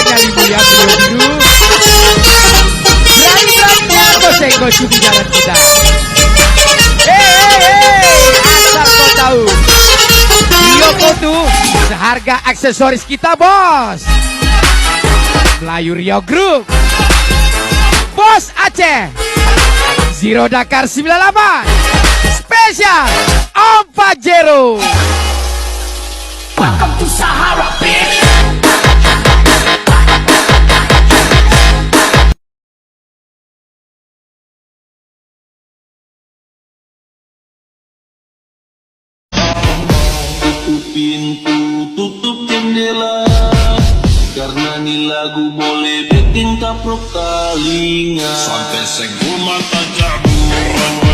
nyali mulia biru. Berani-beraninya bos di jalan kita. Asal kau tahu, Yoko tuh seharga aksesoris kita bos. Melayu Rio Group, Bos Aceh, Zero Dakar 98, spesial Om Pajero. Welcome to Sahara, bitch. Tutup pintu, tutup jendela, karena nih lagu boleh bikin kaprok telinga. Sampai segul mata cabur.